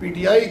PTI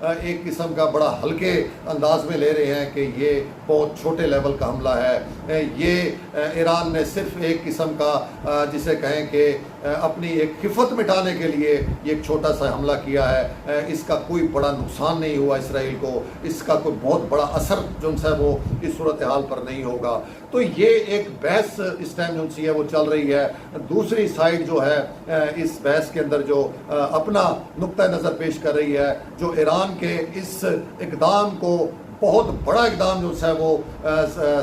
ایک قسم کا بڑا ہلکے انداز میں لے رہے ہیں کہ یہ بہت چھوٹے لیول کا حملہ ہے. یہ ایران نے صرف ایک قسم کا جسے کہیں کہ اپنی ایک خفت مٹانے کے لیے یہ ایک چھوٹا سا حملہ کیا ہے. اس کا کوئی بڑا نقصان نہیں ہوا اسرائیل کو, اس کا کوئی بہت بڑا اثر جو ہے وہ اس صورتحال پر نہیں ہوگا. تو یہ ایک بحث اس ٹائم جو سی ہے وہ چل رہی ہے. دوسری سائڈ جو ہے اس بحث کے اندر جو اپنا نقطہ نظر پیش کر رہی ہے, جو ایران کے اس اقدام کو بہت بڑا اقدام جو ہے وہ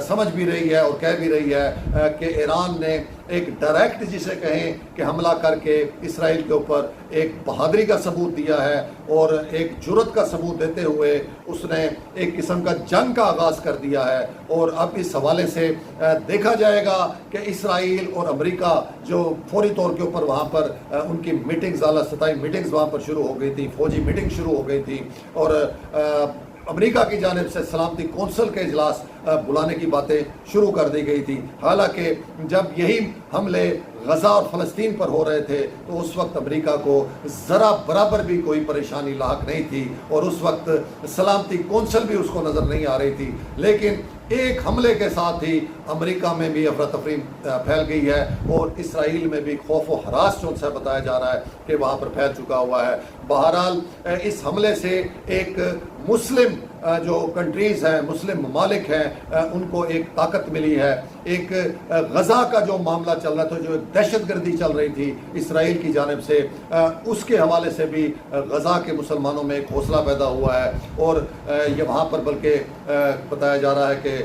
سمجھ بھی رہی ہے اور کہہ بھی رہی ہے کہ ایران نے ایک ڈائریکٹ جسے کہیں کہ حملہ کر کے اسرائیل کے اوپر ایک بہادری کا ثبوت دیا ہے اور ایک جرت کا ثبوت دیتے ہوئے اس نے ایک قسم کا جنگ کا آغاز کر دیا ہے. اور اب اس حوالے سے دیکھا جائے گا کہ اسرائیل اور امریکہ جو فوری طور کے اوپر وہاں پر ان کی میٹنگز اعلیٰ سطحی میٹنگز وہاں پر شروع ہو گئی تھی, فوجی میٹنگ شروع ہو گئی تھی, اور امریکہ کی جانب سے سلامتی کونسل کے اجلاس بلانے کی باتیں شروع کر دی گئی تھی. حالانکہ جب یہی حملے غزہ اور فلسطین پر ہو رہے تھے تو اس وقت امریکہ کو ذرا برابر بھی کوئی پریشانی لاحق نہیں تھی اور اس وقت سلامتی کونسل بھی اس کو نظر نہیں آ رہی تھی. لیکن ایک حملے کے ساتھ ہی امریکہ میں بھی افراتفری پھیل گئی ہے اور اسرائیل میں بھی خوف و ہراس جو سے بتایا جا رہا ہے کہ وہاں پر پھیل چکا ہوا ہے. بہرحال اس حملے سے ایک مسلم جو کنٹریز ہیں, مسلم ممالک ہیں, ان کو ایک طاقت ملی ہے. ایک غزہ کا جو معاملہ چل رہا تھا, جو ایک دہشت گردی چل رہی تھی اسرائیل کی جانب سے, اس کے حوالے سے بھی غزہ کے مسلمانوں میں ایک حوصلہ پیدا ہوا ہے اور یہ وہاں پر بلکہ بتایا جا رہا ہے کہ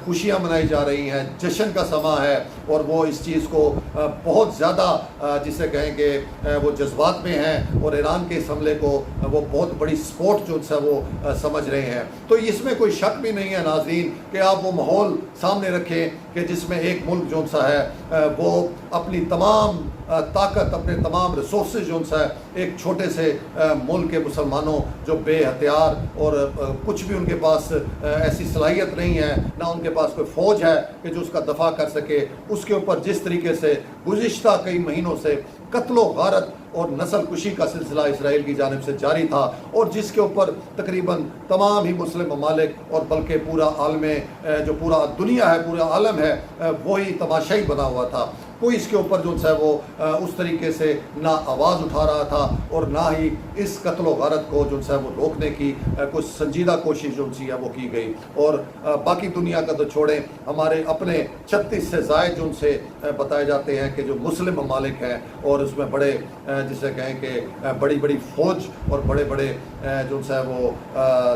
خوشیاں منائی جا رہی ہیں, جشن کا سماں ہے اور وہ اس چیز کو بہت زیادہ جسے کہیں کہ وہ جذبات میں ہیں اور ایران کے اس حملے کو وہ بہت بڑی سپورٹ جو ہے وہ سمجھ رہے ہیں. تو اس میں کوئی شک بھی نہیں ہے ناظرین کہ آپ وہ ماحول سامنے رکھیں کہ جس میں ایک ملک جو سا ہے وہ اپنی تمام طاقت, اپنے تمام ریسورسز جو ہے ایک چھوٹے سے ملک کے مسلمانوں جو بے ہتھیار اور کچھ بھی ان کے پاس ایسی صلاحیت نہیں ہے, نہ ان کے پاس کوئی فوج ہے کہ جو اس کا دفاع کر سکے, اس کے اوپر جس طریقے سے گزشتہ کئی مہینوں سے قتل و غارت اور نسل کشی کا سلسلہ اسرائیل کی جانب سے جاری تھا اور جس کے اوپر تقریباً تمام ہی مسلم ممالک اور بلکہ پورا عالم جو پورا دنیا ہے, پورا عالم ہے, وہی تماشائی بنا ہوا تھا. کوئی اس کے اوپر جو ہے وہ اس طریقے سے نہ آواز اٹھا رہا تھا اور نہ ہی اس قتل و غارت کو جو ہے وہ روکنے کی کچھ سنجیدہ کوشش جو ہے وہ کی گئی. اور باقی دنیا کا تو چھوڑیں, ہمارے اپنے 36 سے زائد جو سے بتائے جاتے ہیں کہ جو مسلم ممالک ہیں اور اس میں بڑے جسے کہیں کہ بڑی بڑی فوج اور بڑے بڑے جو ہے وہ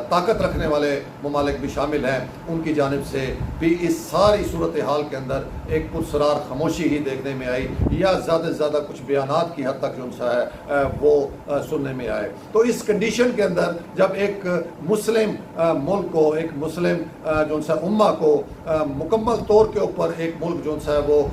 طاقت رکھنے والے ممالک بھی شامل ہیں, ان کی جانب سے بھی اس ساری صورتحال کے اندر ایک پرسرار خاموشی ہی دیکھنے میں آئی یا زیادہ سے زیادہ کچھ بیانات کی حد تک جو سا ہے وہ سننے میں آئے. تو اس کنڈیشن کے اندر جب ایک مسلم ملک کو, ایک مسلم جو سا امہ کو مکمل طور کے اوپر ایک ملک جو سا ہے وہ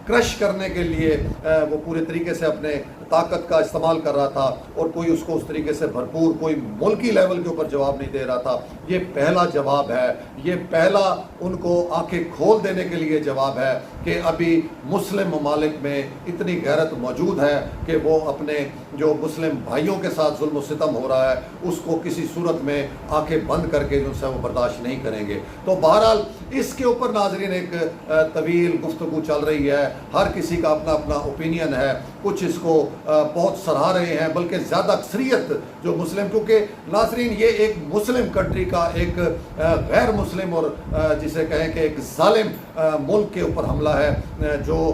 کرش کرنے کے لیے وہ پورے طریقے سے اپنے طاقت کا استعمال کر رہا تھا اور کوئی اس کو اس طریقے سے بھرپور کوئی ملکی لیول کے اوپر جواب نہیں دے رہا تھا, یہ پہلا جواب ہے, یہ پہلا ان کو آنکھیں کھول دینے کے لیے جواب ہے کہ ابھی مسلم ممالک میں اتنی غیرت موجود ہے کہ وہ اپنے جو مسلم بھائیوں کے ساتھ ظلم و ستم ہو رہا ہے اس کو کسی صورت میں آنکھیں بند کر کے جو ہے وہ برداشت نہیں کریں گے. تو بہرحال اس کے اوپر ناظرین ایک طویل گفتگو چل رہی ہے, ہر کسی کا اپنا اپنا اوپینین ہے, کچھ اس کو بہت سراہ رہے ہیں, بلکہ زیادہ اکثریت جو مسلم, کیونکہ ناظرین یہ ایک مسلم کنٹری کا ایک غیر مسلم اور جسے کہیں کہ ایک ظالم ملک کے اوپر حملہ ہے جو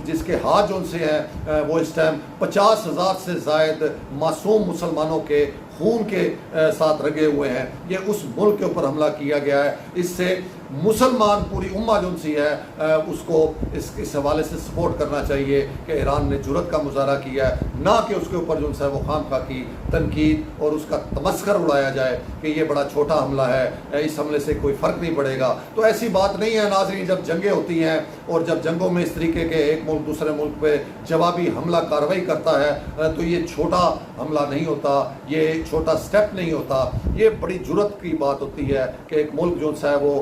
جس کے ہاتھ جو سے ہیں وہ اس ٹائم 50,000 سے زائد معصوم مسلمانوں کے خون کے ساتھ رگے ہوئے ہیں. یہ اس ملک کے اوپر حملہ کیا گیا ہے. اس سے مسلمان پوری امہ جو سی ہے اس کو اس حوالے سے سپورٹ کرنا چاہیے کہ ایران نے جرت کا مظاہرہ کیا ہے, نہ کہ اس کے اوپر جو ہے وہ خامخواہ کی تنقید اور اس کا تمسخر اڑایا جائے کہ یہ بڑا چھوٹا حملہ ہے, اس حملے سے کوئی فرق نہیں پڑے گا. تو ایسی بات نہیں ہے ناظرین. جب جنگیں ہوتی ہیں اور جب جنگوں میں اس طریقے کے ایک ملک دوسرے ملک پہ جوابی حملہ کارروائی کرتا ہے تو یہ چھوٹا حملہ نہیں ہوتا, یہ چھوٹا سٹیپ نہیں ہوتا, یہ بڑی جرت کی بات ہوتی ہے کہ ایک ملک جو ہے وہ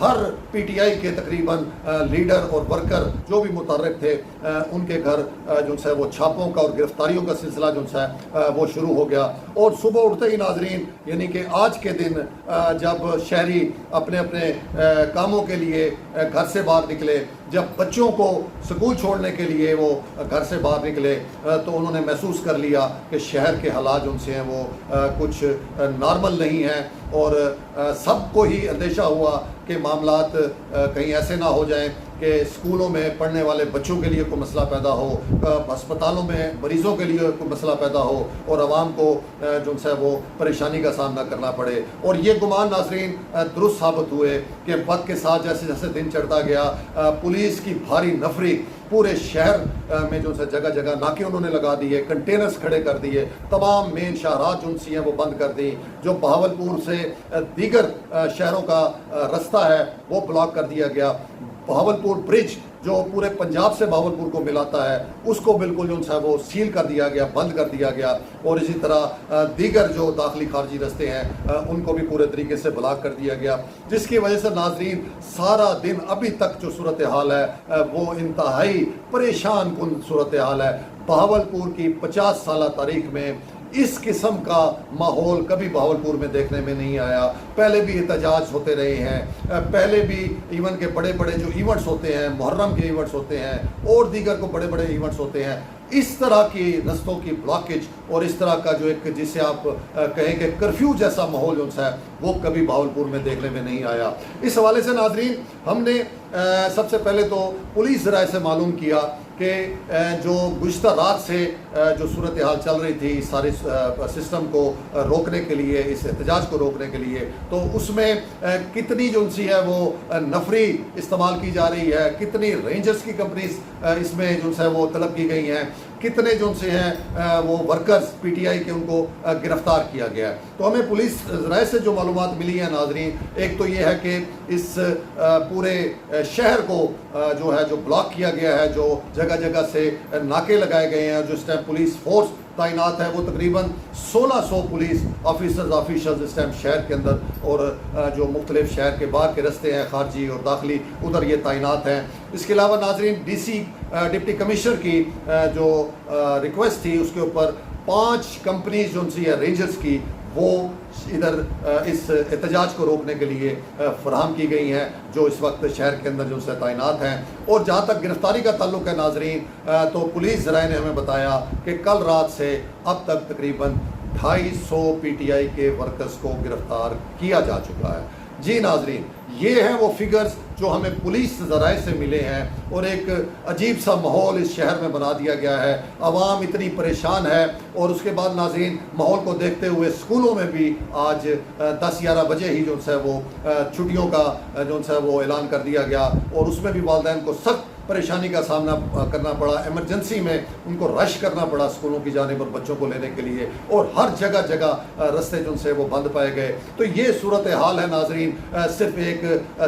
ہر پی ٹی آئی کے تقریباً لیڈر اور ورکر جو بھی متحرک تھے ان کے گھر جو ہے وہ چھاپوں کا اور گرفتاریوں کا سلسلہ جو ہے وہ شروع ہو گیا. اور صبح اٹھتے ہی ناظرین یعنی کہ آج کے دن جب شہری اپنے اپنے کاموں کے لیے گھر سے باہر نکلے, جب بچوں کو سکول چھوڑنے کے لیے وہ گھر سے باہر نکلے تو انہوں نے محسوس کر لیا کہ شہر کے حالات جو سے ہیں وہ کچھ نارمل نہیں ہیں, اور سب کو ہی اندیشہ ہوا کہ معاملات کہیں ایسے نہ ہو جائیں کہ اسکولوں میں پڑھنے والے بچوں کے لیے کوئی مسئلہ پیدا ہو, ہسپتالوں میں مریضوں کے لیے کوئی مسئلہ پیدا ہو اور عوام کو جو ہے وہ پریشانی کا سامنا کرنا پڑے. اور یہ گمان ناظرین درست ثابت ہوئے کہ وقت کے ساتھ جیسے جیسے دن چڑھتا گیا پولیس کی بھاری نفری پورے شہر میں جو ہے جگہ جگہ ناکے انہوں نے لگا دیے, کنٹینرز کھڑے کر دیے, تمام مین شاہراہ جو سی ہیں وہ بند کر دی, جو بہاولپور سے دیگر شہروں کا رستہ ہے وہ بلاک کر دیا گیا. بہاولپور برج جو پورے پنجاب سے بہاولپور کو ملاتا ہے اس کو بالکل جو ہے وہ سیل کر دیا گیا, بند کر دیا گیا, اور اسی طرح دیگر جو داخلی خارجی رستے ہیں ان کو بھی پورے طریقے سے بلاک کر دیا گیا, جس کی وجہ سے ناظرین سارا دن ابھی تک جو صورتحال ہے وہ انتہائی پریشان کن صورتحال ہے. بہاولپور کی 50 سالہ تاریخ میں اس قسم کا ماحول کبھی بہاولپور میں دیکھنے میں نہیں آیا. پہلے بھی احتجاج ہوتے رہے ہیں, پہلے بھی ایون کے بڑے بڑے جو ایونٹس ہوتے ہیں, محرم کے ایونٹس ہوتے ہیں اور دیگر کو بڑے بڑے ایونٹس ہوتے ہیں, اس طرح کی رستوں کی بلاکیج اور اس طرح کا جو ایک جسے آپ کہیں کہ کرفیو جیسا ماحول جو ہے وہ کبھی بہاولپور میں دیکھنے میں نہیں آیا. اس حوالے سے ناظرین ہم نے سب سے پہلے تو پولیس ذرائع سے معلوم کیا کہ جو گزشتہ رات سے جو صورتحال چل رہی تھی سارے سسٹم کو روکنے کے لیے, اس احتجاج کو روکنے کے لیے, تو اس میں کتنی جو سی ہے وہ نفری استعمال کی جا رہی ہے, کتنی رینجرز کی کمپنیز اس میں جو ہے وہ طلب کی گئی ہیں, کتنے جو سے ہیں وہ ورکرز پی ٹی آئی کے ان کو گرفتار کیا گیا ہے. تو ہمیں پولیس ذرائع سے جو معلومات ملی ہیں ناظرین, ایک تو یہ ہے کہ اس پورے شہر کو جو ہے جو بلاک کیا گیا ہے, جو جگہ جگہ سے ناکے لگائے گئے ہیں, جو اس ٹائم پولیس فورس تعینات ہے وہ تقریباً 1600 پولیس آفیشرز اس ٹائم شہر کے اندر اور جو مختلف شہر کے باہر کے رستے ہیں خارجی اور داخلی ادھر یہ تعینات ہیں. اس کے علاوہ ناظرین ڈی سی ڈپٹی کمشنر کی جو ریکویسٹ تھی اس کے اوپر 5 کمپنیز جو سی ہے رینجرز کی وہ ادھر اس احتجاج کو روکنے کے لیے فراہم کی گئی ہیں جو اس وقت شہر کے اندر جو سے تعینات ہیں. اور جہاں تک گرفتاری کا تعلق ہے ناظرین تو پولیس ذرائع نے ہمیں بتایا کہ کل رات سے اب تک تقریباً 250 پی ٹی آئی کے ورکرز کو گرفتار کیا جا چکا ہے. جی ناظرین یہ ہیں وہ فگرز جو ہمیں پولیس ذرائع سے ملے ہیں, اور ایک عجیب سا ماحول اس شہر میں بنا دیا گیا ہے, عوام اتنی پریشان ہے. اور اس کے بعد ناظرین ماحول کو دیکھتے ہوئے اسکولوں میں بھی آج 10-11 بجے ہی جو ہے وہ چھٹیوں کا جو ہے وہ اعلان کر دیا گیا, اور اس میں بھی والدین کو سخت پریشانی کا سامنا کرنا پڑا. ایمرجنسی میں ان کو رش کرنا پڑا اسکولوں کی جانب اور بچوں کو لینے کے لیے, اور ہر جگہ جگہ رستے جو سے وہ بند پائے گئے. تو یہ صورتحال ہے ناظرین صرف ایک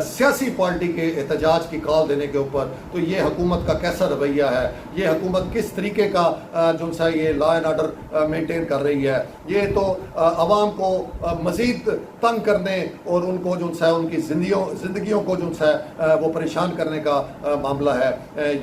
سیاسی پارٹی کے احتجاج کی کال دینے کے اوپر. تو یہ حکومت کا کیسا رویہ ہے, یہ حکومت کس طریقے کا جو ہے یہ لا اینڈ آرڈر مینٹین کر رہی ہے, یہ تو عوام کو مزید تنگ کرنے اور ان کو جو ہے ان کی زندگیوں کو جو ہے وہ پریشان کرنے کا معاملہ ہے.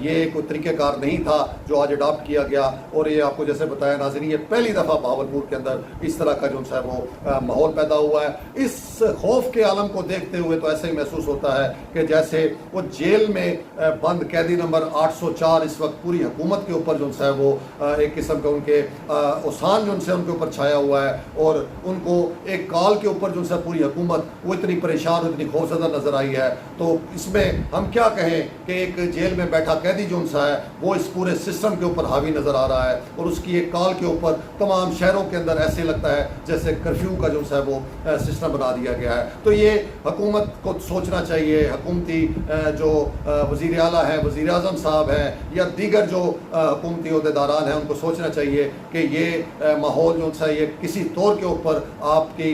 یہ کوئی طریقہ کار نہیں تھا جو آج اڈاپٹ کیا گیا, اور یہ آپ کو جیسے بتایا ناظرین یہ پہلی دفعہ بہاولپور کے اندر اس طرح کا جو ہے وہ ماحول پیدا ہوا ہے. اس خوف کے عالم کو دیکھتے ہوئے تو ایسا ہی محسوس ہوتا ہے کہ جیسے وہ جیل میں بند قیدی نمبر 804 اس وقت پوری حکومت کے اوپر جو ہے وہ ایک قسم کا ان کے اوسان جو سے ان کے اوپر چھایا ہوا ہے, اور ان کو ایک کال کے اوپر جو ہے پوری حکومت وہ اتنی پریشان اتنی خوفزدہ نظر آئی ہے. تو اس میں ہم کیا کہیں کہ ایک جیل میں بیٹھا قیدی جو سا ہے وہ اس پورے سسٹم کے اوپر حاوی نظر آ رہا ہے, اور اس کی ایک کال کے اوپر تمام شہروں کے اندر ایسے لگتا ہے جیسے کرفیو کا جو ہے وہ سسٹم بنا دیا گیا ہے. تو یہ حکومت کو سوچنا چاہیے, حکومتی جو وزیر اعلیٰ ہیں, وزیر اعظم صاحب ہیں یا دیگر جو حکومتی عہدیداران ہیں ان کو سوچنا چاہیے کہ یہ ماحول جو ہے یہ کسی طور کے اوپر آپ کی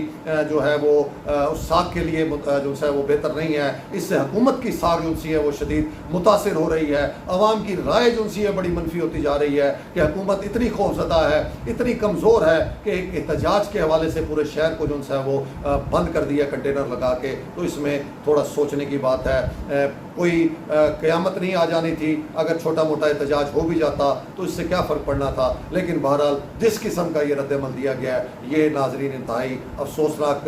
جو ہے وہ اس ساکھ کے لیے جو ہے وہ بہتر نہیں ہے. اس سے حکومت کی ساکھ جو سی ہے وہ شدید متاثر ہو رہی ہے، عوام کی رائے جو سی ہے بڑی منفی ہوتی جا رہی ہے کہ حکومت اتنی خوفزدہ ہے، اتنی کمزور ہے کہ ایک احتجاج کے حوالے سے پورے شہر کو جو ہے وہ بند کر دیا کنٹینر لگا کے. تو اس میں تھوڑا سوچنے کی بات ہے. کوئی قیامت نہیں آ جانی تھی، اگر چھوٹا موٹا احتجاج ہو بھی جاتا تو اس سے کیا فرق پڑنا تھا. لیکن بہرحال جس قسم کا یہ رد عمل دیا گیا ہے یہ ناظرین انتہائی افسوسناک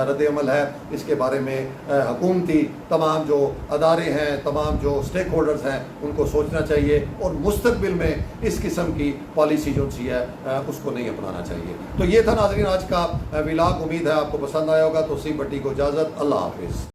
رد عمل ہے. اس کے بارے میں حکومتی تمام جو ادارے ہیں، تمام جو اسٹیک ہولڈرز ہیں، ان کو سوچنا چاہیے اور مستقبل میں اس قسم کی پالیسی جو سی ہے اس کو نہیں اپنانا چاہیے. تو یہ تھا ناظرین آج کا ولاگ. امید ہے آپ کو پسند آیا ہوگا. تو سی بٹی کو اجازت. اللہ حافظ.